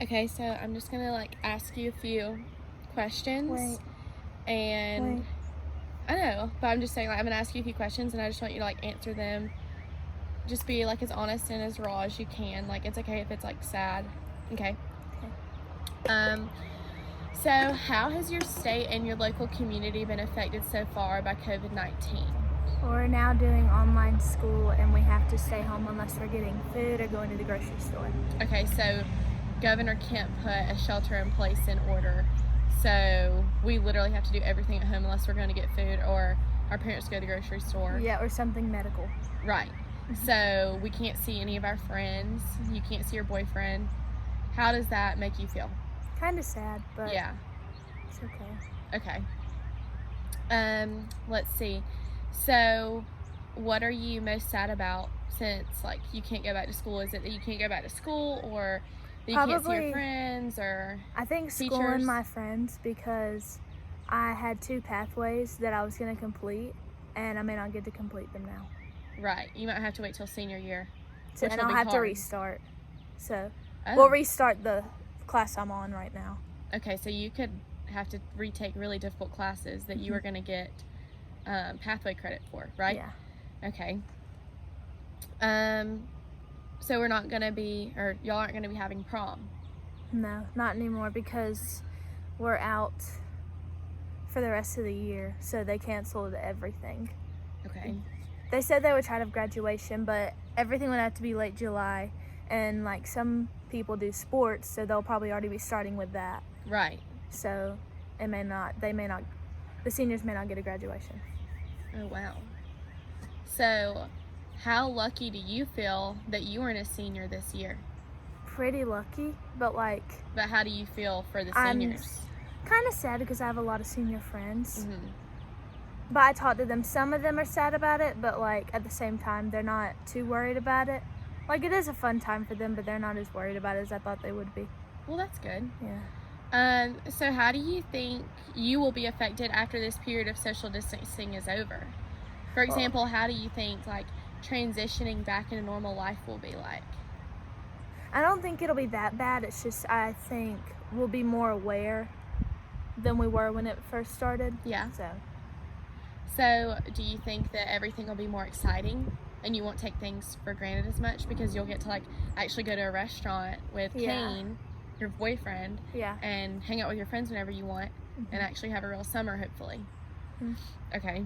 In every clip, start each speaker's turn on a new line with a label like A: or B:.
A: Okay, so I'm just gonna ask you a few questions.
B: Wait,
A: And
B: wait.
A: I know, but I'm just saying I'm gonna ask you a few questions and I just want you to answer them. Just be as honest and as raw as you can. It's okay if it's sad. Okay.
B: Okay.
A: Um so how has your state and your local community been affected so far by COVID-19?
B: We're now doing online school and we have to stay home unless we're getting food or going to the grocery store.
A: Okay, so Governor Kemp put a shelter in place in order. So we literally have to do everything at home unless we're going to get food or our parents go to the grocery store.
B: Yeah, or something medical.
A: Right. So we can't see any of our friends. You can't see your boyfriend. How does that make you feel?
B: Kind of sad, but
A: Yeah.
B: it's okay.
A: Okay. Let's see. So what are you most sad about since you can't go back to school? Is it that you can't go back to school or that you can't see your
B: Probably,
A: friends or
B: I think school
A: teachers?
B: and my friends, because I had 2 pathways that I was going to complete and I may not get to complete them now.
A: Right. You might have to wait till senior year.
B: So,
A: Which
B: and
A: will
B: I'll
A: be
B: have to
A: hard.
B: restart. So
A: Oh.
B: we'll restart the class I'm on right now.
A: Okay, so you could have to retake really difficult classes that you are going to get pathway credit for, right?
B: Yeah.
A: Okay. So we're not going to be, or y'all aren't going to be having prom.
B: No, not anymore because we're out for the rest of the year, so they canceled everything.
A: Okay.
B: They said they would try to have graduation, but everything would have to be late July, and some people do sports, so they'll probably already be starting with that.
A: Right.
B: So the seniors may not get a graduation.
A: Oh, wow. So how lucky do you feel that you weren't a senior this year?
B: Pretty lucky, but
A: But how do you feel for the
B: I'm
A: seniors?
B: kind of sad because I have a lot of senior friends.
A: Mm-hmm.
B: But I talked to them. Some of them are sad about it, but at the same time, they're not too worried about it. It is a fun time for them, but they're not as worried about it as I thought they would be.
A: Well, that's good.
B: Yeah.
A: So how do you think you will be affected after this period of social distancing is over? For example, how do you think transitioning back into normal life will be like?
B: I don't think it'll be that bad. It's just I think we'll be more aware than we were when it first started.
A: Yeah.
B: So
A: do you think that everything will be more exciting and you won't take things for granted as much because you'll get to actually go to a restaurant with Kane, your boyfriend,
B: yeah,
A: and hang out with your friends whenever you want, and actually have a real summer, hopefully. Okay.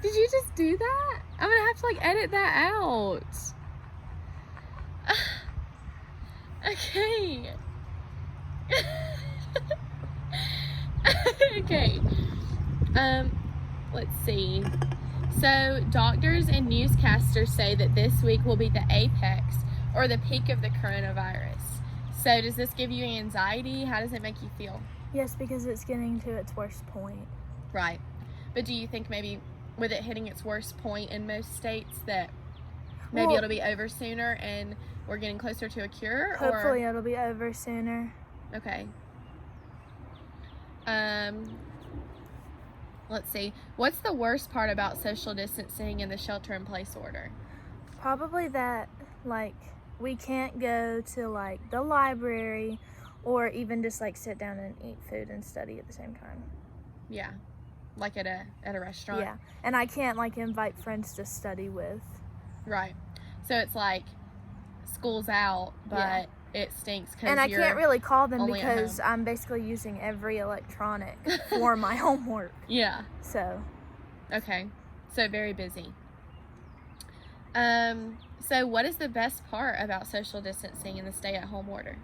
A: Did you just do that? I'm gonna have to edit that out. Okay. Okay. Let's see. So doctors and newscasters say that this week will be the apex or the peak of the coronavirus. So does this give you anxiety? How does it make you feel?
B: Yes, because it's getting to its worst point.
A: Right. But do you think maybe with it hitting its worst point in most states that maybe it'll be over sooner and we're getting closer to a cure?
B: Hopefully it'll be over sooner.
A: Okay. Let's see. What's the worst part about social distancing and the shelter-in-place order?
B: Probably that, we can't go to, the library or even just, sit down and eat food and study at the same time.
A: Yeah. At a restaurant?
B: Yeah. And I can't, invite friends to study with.
A: Right. So it's school's out, but it stinks because
B: and I can't really call them because
A: I'm
B: basically using every electronic for my homework.
A: Yeah.
B: So.
A: Okay. So very busy. So what is the best part about social distancing and the stay-at-home order?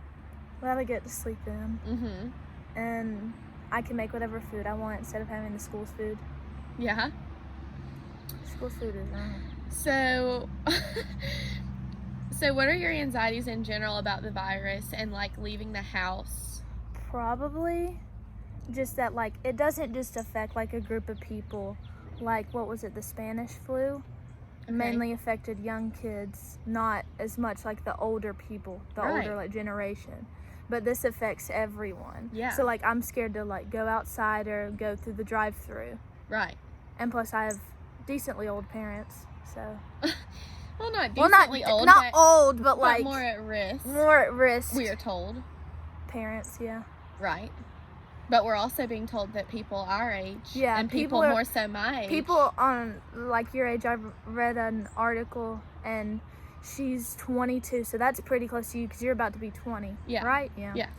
B: Well, I get to sleep in.
A: Mm-hmm.
B: And I can make whatever food I want instead of having the school's food.
A: Yeah.
B: School's food is wrong.
A: So what are your anxieties in general about the virus and leaving the house?
B: Probably just that it doesn't just affect a group of people. What was it, the Spanish flu?
A: Okay.
B: Mainly affected young kids, not as much the older people, the older generation. But this affects everyone.
A: Yeah.
B: So I'm scared to go outside or go through the drive-through.
A: Right.
B: And plus I have decently old parents, so.
A: Well, not
B: Well, not
A: decently old,
B: not
A: but,
B: old, but
A: but
B: like
A: more at risk.
B: more at risk.
A: We are told.
B: Parents, yeah.
A: Right. But we're also being told that people our age,
B: Yeah,
A: and people more so my age.
B: People on like your age, I've read an article and she's 22, so that's pretty close to you because you're about to be 20.
A: Yeah.
B: Right? Yeah.
A: Yeah.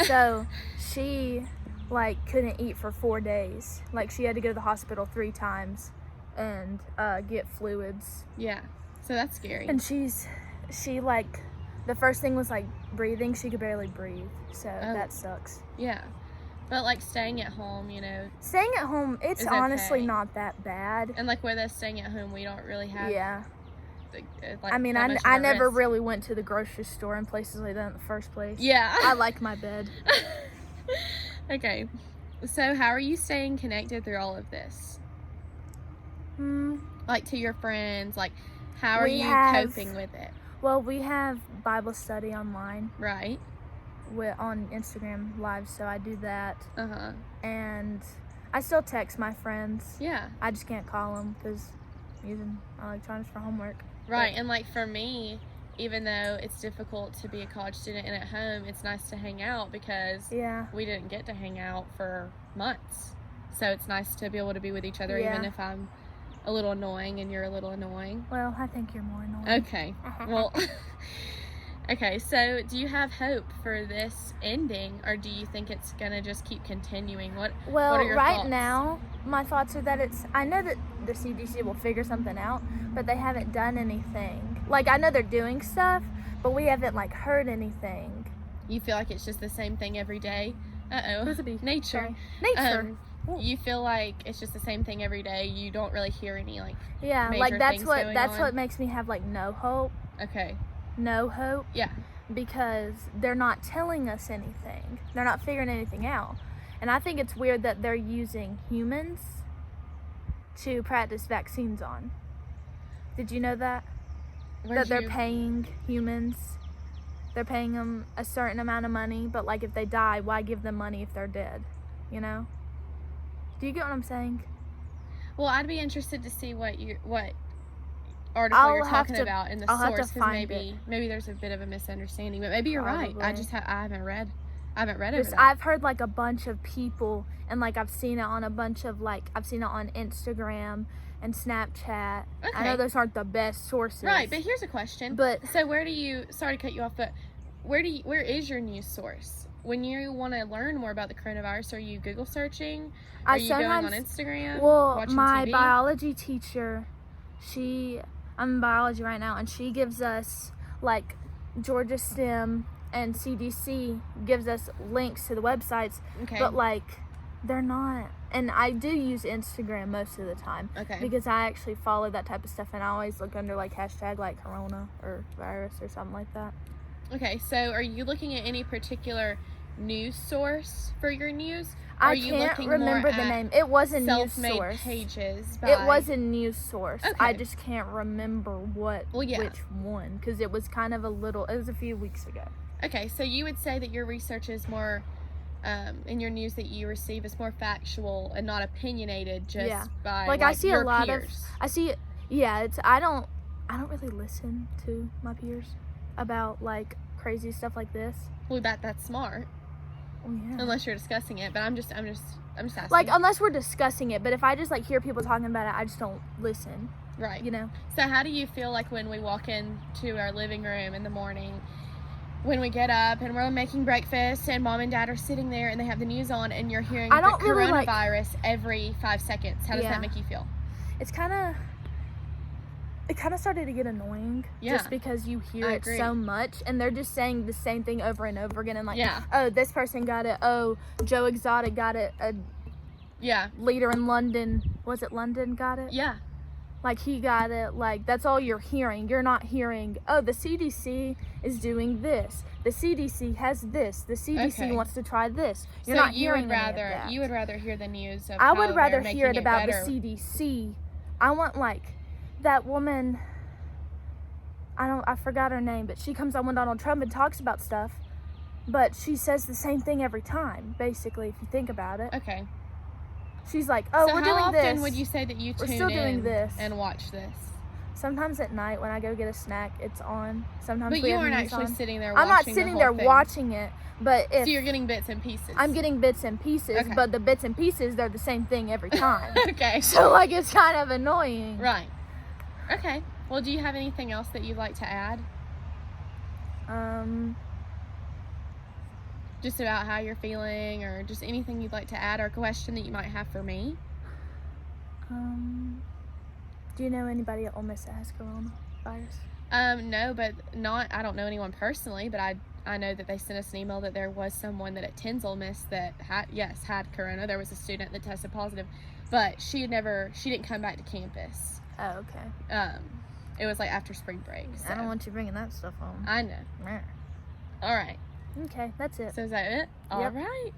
B: So she like couldn't eat for 4 days. Like she had to go to the hospital 3 times and get fluids.
A: Yeah. So that's scary.
B: And she like the first thing was like breathing. She could barely breathe. So that sucks.
A: Yeah. But like staying at home,
B: Staying at home, it's
A: is
B: honestly
A: okay.
B: not that bad.
A: And like with us staying at home, we don't really have.
B: Yeah.
A: Like,
B: I mean,
A: that much of
B: I
A: a
B: never
A: risk.
B: really went to the grocery store and places like that in the first place.
A: Yeah.
B: I like my bed.
A: Okay. So how are you staying connected through all of this? Like to your friends, like how are you coping with it?
B: Well, we have Bible study online.
A: Right.
B: On Instagram Live, so I do that.
A: Uh-huh.
B: And I still text my friends.
A: Yeah.
B: I just can't call them because using electronics for homework.
A: Right. And like for me, even though it's difficult to be a college student and at home, it's nice to hang out because we didn't get to hang out for months. So it's nice to be able to be with each other, even if I'm a little annoying and you're a little annoying.
B: Well, I think you're more annoying.
A: Okay. Well, okay. So do you have hope for this ending, or do you think it's going to just keep continuing? What are your
B: right
A: thoughts?
B: now, my thoughts are that I know that the CDC will figure something out, but they haven't done anything. Like, I know they're doing stuff, but we haven't, like, heard anything.
A: You feel like it's just the same thing every day?
B: Where's the bee?
A: Nature.
B: Sorry. Nature.
A: You feel like it's just the same thing every day. You don't really hear any, like,
B: major like, that's what makes me have, like, no hope.
A: Okay.
B: No hope.
A: Yeah.
B: Because they're not telling us anything. They're not figuring anything out. And I think it's weird that they're using humans to practice vaccines on. Did you know that? They're paying humans. They're paying them a certain amount of money, but like if they die, why give them money if they're dead? You know? Do you get what I'm saying?
A: Well, I'd be interested to see what article you're talking about in the source, because maybe there's a bit of a misunderstanding, but maybe you're right. I haven't read over that.
B: I've heard like a bunch of people, and like I've seen it on a bunch of I've seen it on Instagram and Snapchat.
A: Okay.
B: I know those aren't the best sources.
A: Right, but here's a question. So where do you? Sorry to cut you off, but where is your news source? When you want to learn more about the coronavirus, are you Google searching? Are you going on Instagram?
B: Well,
A: watching
B: my
A: TV?
B: biology teacher, I'm in biology right now, and she gives us like Georgia STEM and CDC gives us links to the websites.
A: Okay.
B: But like they're not, and I do use Instagram most of the time.
A: Okay.
B: Because I actually follow that type of stuff, and I always look under like hashtag like corona or virus or something like that.
A: Okay, so are you looking at any particular news source for your news?
B: I can't remember the name. It was a news source.
A: Pages.
B: It was a news source.
A: Okay.
B: I just can't remember which one, because it was kind of it was a few weeks ago.
A: Okay, so you would say that your research is more, in your news that you receive is more factual and not opinionated just by
B: I see
A: your
B: a lot
A: peers.
B: I don't really listen to my peers about like crazy stuff like this.
A: Well, that's smart.
B: Well, yeah.
A: Unless you're discussing it, but I'm just asking.
B: Like, unless we're discussing it, but if I just like hear people talking about it, I just don't listen.
A: Right.
B: You know.
A: So how do you feel like when we walk into our living room in the morning, when we get up and we're making breakfast and mom and dad are sitting there and they have the news on and you're hearing the coronavirus every 5 seconds? How does that make you feel?
B: It kind of started to get annoying just because you hear it so much, and they're just saying the same thing over and over again, and like, oh, this person got it, oh, Joe Exotic got it, leader in London, was it London got it?
A: Yeah.
B: Like, he got it, like, that's all you're hearing. You're not hearing, oh, the CDC is doing this. The CDC has this. The CDC wants to try this. You're not hearing any of that.
A: You would rather hear the news of
B: I would
A: how
B: rather
A: they're
B: hear it
A: making
B: about
A: better.
B: the CDC. I want, like, that woman, I forgot her name, but she comes on when Donald Trump and talks about stuff, but she says the same thing every time, basically, if you think about it.
A: Okay.
B: She's like, oh,
A: so
B: we're doing this.
A: how often would you say that you tune
B: still doing
A: in
B: this.
A: and watch this?
B: Sometimes at night when I go get a snack, it's on. Sometimes
A: but
B: we
A: you
B: have
A: aren't
B: news
A: actually
B: on.
A: sitting there watching
B: I'm not sitting there watching it, but if...
A: So you're getting bits and pieces.
B: I'm getting bits and pieces,
A: Okay.
B: but the bits and pieces, they're the same thing every time.
A: Okay.
B: So, like, it's kind of annoying.
A: Right. Okay. Well, do you have anything else that you'd like to add? Just about how you're feeling, or just anything you'd like to add, or a question that you might have for me?
B: Do you know anybody at Ole Miss that has coronavirus?
A: No, but I don't know anyone personally, but I know that they sent us an email that there was someone that attends Ole Miss that had corona. There was a student that tested positive, but she didn't come back to campus.
B: Oh, okay.
A: It was like after spring break. So.
B: I don't want you bringing that stuff home.
A: I know. All right.
B: Okay, that's it.
A: So is that it? All right.